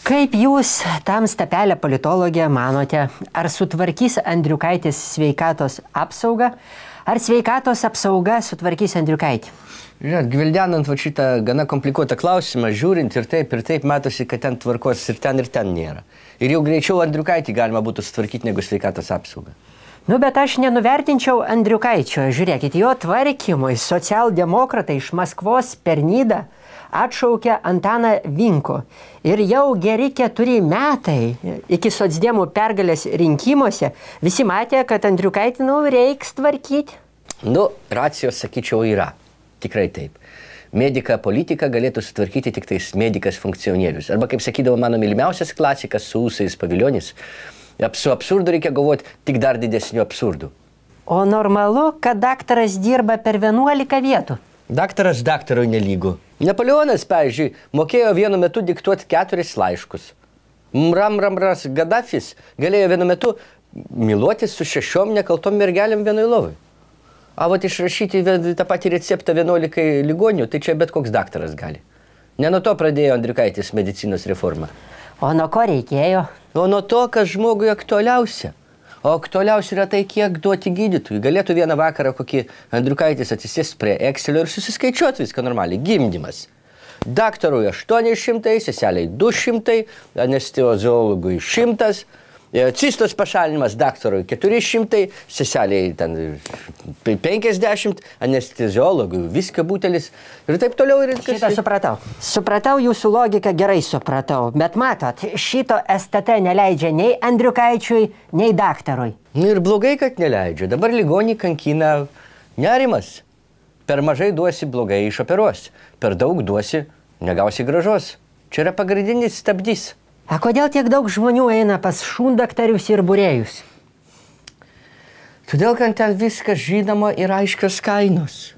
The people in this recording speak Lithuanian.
Kaip jūs, tamstapelė politologė, manote, ar sutvarkys Andriukaitis sveikatos apsaugą, ar sveikatos apsauga sutvarkys Andriukaitį? Žinot, gvildenant šitą gana komplikuotą klausimą, žiūrint ir taip matosi, kad ten tvarkos ir ten nėra. Ir jau greičiau Andriukaitį galima būtų sutvarkyti negu sveikatos apsaugą. Nu, bet aš nenuvertinčiau Andriukaičio. Žiūrėkit, jo tvarkymui socialdemokratai iš Maskvos per Nidą atšaukė Antaną Vinko. Ir jau geri 4 metai iki socdemų pergalės rinkimuose visi matė, kad Andriukaitį reiks tvarkyti. Racijos, sakyčiau, yra. Tikrai taip. Mediką politiką galėtų sutvarkyti tik tais medikas funkcionierius. Arba, kaip sakydavo mano mylimiausias klasikas su ūsais Paviljonis, su absurdu reikia galvoti tik dar didesnių absurdų. O normalu, kad daktaras dirba per 11 vietų. Daktaras daktarui nelygu. Napoleonas, pavyzdžiui, mokėjo vienu metu diktuoti 4 laiškus. Ramras Gaddafis galėjo vienu metu myluotis su 6 nekaltom mergelėm vienoj lovai. A vat išrašyti tą patį receptą 11 ligonių, tai čia bet koks daktaras gali. Ne nuo to pradėjo Andriukaitis medicinos reformą. O nuo ko reikėjo? O nuo to, kas žmogui aktualiausia. O aktualiausia yra tai, kiek duoti gydytojui. Galėtų vieną vakarą kokį Andriukaitis atsisėsti prie Excelio ir susiskaičiuoti viską normaliai. Gimdymas. Daktarui 800, seseliai 200, anesteziologui 100, cistos pašalinimas daktarui 400, seseliai 50, anesteziologui viską butelis ir taip toliau. Šitą supratau. Supratau jūsų logiką, gerai supratau. Bet matot, šito STT neleidžia nei Andriukaičiui, nei daktarui. Ir blogai, kad neleidžia. Dabar ligonį kankina nerimas. Per mažai duosi, blogai išoperuosi. Per daug duosi, negausi grąžos. Čia yra pagrindinis stabdys. A kodėl tiek daug žmonių eina pas šundaktarius ir būrėjus? Todėl, kad ten viskas žinoma ir aiškios kainos.